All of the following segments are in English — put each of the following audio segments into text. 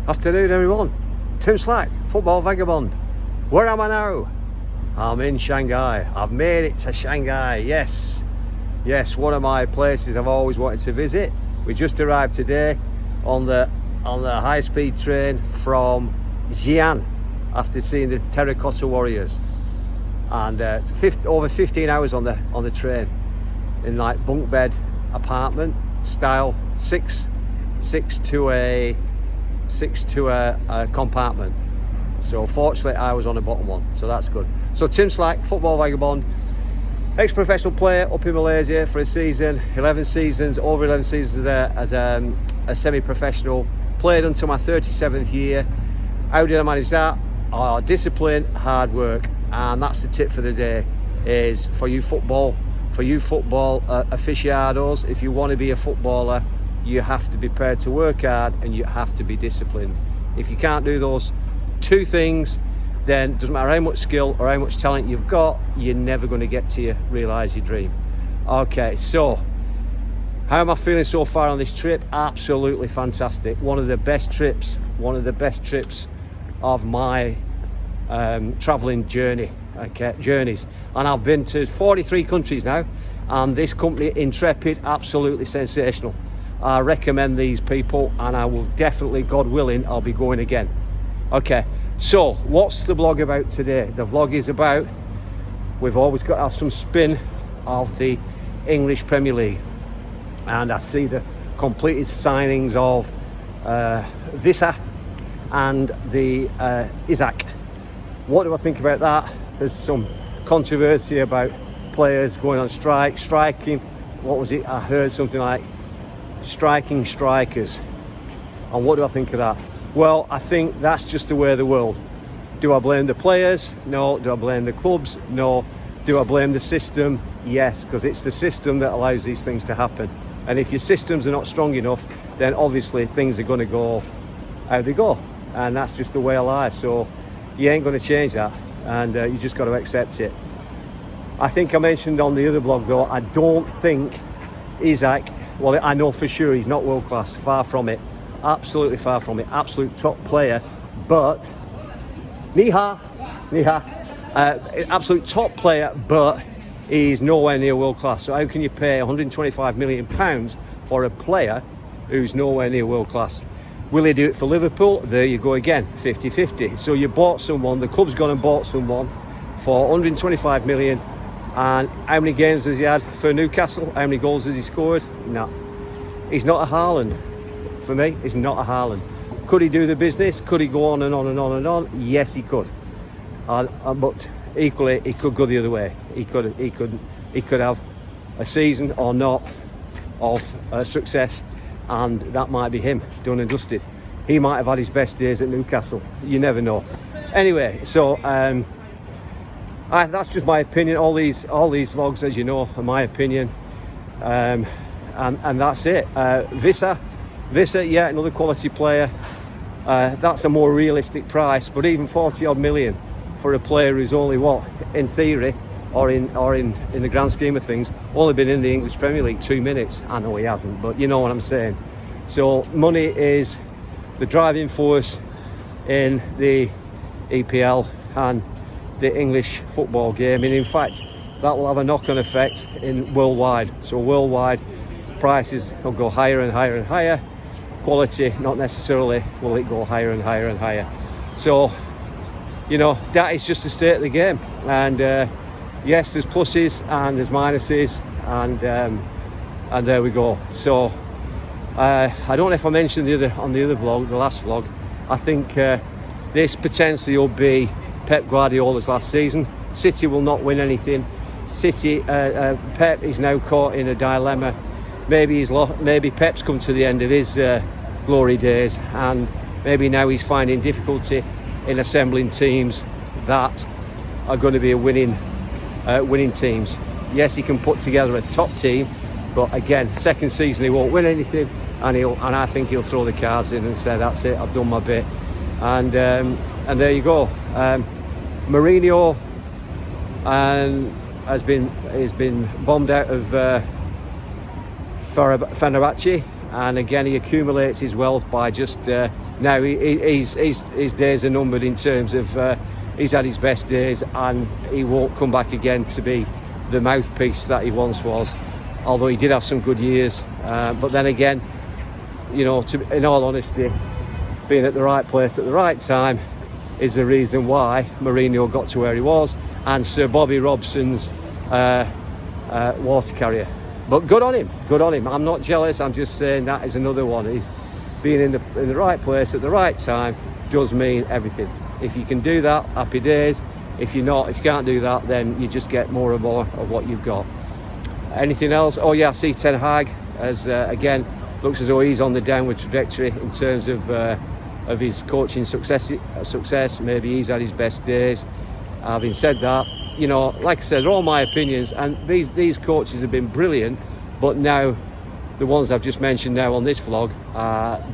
Afternoon everyone, Tim Slack, Football Vagabond. Where am I now? I'm in Shanghai. I've made it to Shanghai, yes. Yes, one of my places I've always wanted to visit. We just arrived today on the high-speed train from Xi'an after seeing the Terracotta Warriors. And over 15 hours on the train in like bunk bed apartment style, six to a compartment. So fortunately I was on the bottom one, so that's good. So Tim Slack, Football Vagabond, ex-professional player up in Malaysia for a season, 11 seasons, over 11 seasons as a semi-professional, played until my 37th year. How did I manage that? Discipline, hard work, and that's the tip for the day. Is for you football aficionados, if you want to be a footballer, you have to be prepared to work hard and you have to be disciplined. If you can't do those two things, then it doesn't matter how much skill or how much talent you've got, you're never going to get to realise your dream. Okay, so how am I feeling so far on this trip? Absolutely fantastic. One of the best trips of my travelling journeys. And I've been to 43 countries now, and this company Intrepid, absolutely sensational. I recommend these people, and I will definitely, God willing, I'll be going again. Okay, so what's the vlog about today? The vlog is about, we've always got to have some spin of the English Premier League, and I see the completed signings of Wissa and the Issak. What do I think about that? There's some controversy about players going on striking. What was it? I heard something like striking strikers. And what do I think of that? Well, I think that's just the way of the world. Do I blame the players? No. Do I blame the clubs? No. Do I blame the system? Yes, because it's the system that allows these things to happen. And if your systems are not strong enough, then obviously things are going to go how they go. And that's just the way of life. So you ain't going to change that. And you just got to accept it. I think I mentioned on the other blog though, I don't think Issak, well, I know for sure he's not world class, far from it, absolutely far from it, absolute top player, but absolute top player, but he's nowhere near world class. So how can you pay £125 million for a player who's nowhere near world class? Will he do it for Liverpool? There you go again, 50-50. So you bought someone, the club's gone and bought someone for 125 million, and how many games has he had for Newcastle? How many goals has he scored? No. He's not a Haaland. For me, he's not a Haaland. Could he do the business? Could he go on and on and on and on? Yes, he could. But equally, he could go the other way. He could have a season or not of success, and that might be him, done and dusted. He might have had his best days at Newcastle. You never know. Anyway, so that's just my opinion. All these vlogs, as you know, are my opinion, and that's it. Wissa, yeah, another quality player. That's a more realistic price, but even 40 odd million for a player who's only, what, in theory, or in the grand scheme of things, only been in the English Premier League 2 minutes. I know he hasn't, but you know what I'm saying. So money is the driving force in the EPL and the English football game, and in fact that will have a knock-on effect in worldwide. So worldwide prices will go higher and higher and higher. Quality, not necessarily will it go higher and higher and higher. So, you know, that is just the state of the game. And yes, there's pluses and there's minuses, and there we go. So I don't know if I mentioned on the other vlog, the last vlog, I think this potentially will be Pep Guardiola's last season. City will not win anything. Pep is now caught in a dilemma. Maybe Pep's come to the end of his glory days, and maybe now he's finding difficulty in assembling teams that are going to be winning teams. Yes, he can put together a top team, but again, second season he won't win anything, and I think he'll throw the cards in and say, that's it, I've done my bit. And there you go. Mourinho has been bombed out of Fenerbahce, and again he accumulates his wealth by just now his days are numbered in terms of he's had his best days, and he won't come back again to be the mouthpiece that he once was, although he did have some good years. But then again, you know, in all honesty, being at the right place at the right time is the reason why Mourinho got to where he was, and Sir Bobby Robson's water carrier. But good on him. I'm not jealous, I'm just saying that is another one. He's being in the right place at the right time does mean everything. If you can do that, happy days. If you can't do that, then you just get more and more of what you've got. Anything else? Oh yeah, I see Ten Hag as again, looks as though he's on the downward trajectory in terms of his coaching success. Maybe he's had his best days. Having said that, you know, like I said, they're all my opinions, and these coaches have been brilliant, but now the ones I've just mentioned now on this vlog,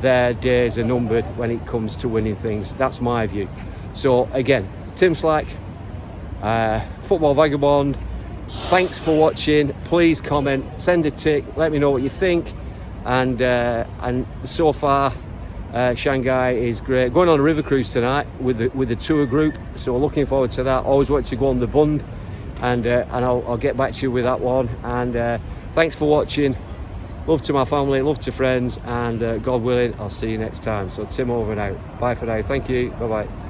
their days are numbered when it comes to winning things. That's my view. So again, Tim Slack, Football Vagabond, thanks for watching. Please comment, send a tick, let me know what you think. And so far, Shanghai is great. Going on a river cruise tonight with the tour group, so looking forward to that. Always wanted to go on the Bund, and I'll get back to you with that one. And thanks for watching. Love to my family, love to friends, and God willing, I'll see you next time. So Tim over and out. Bye for now. Thank you. Bye bye.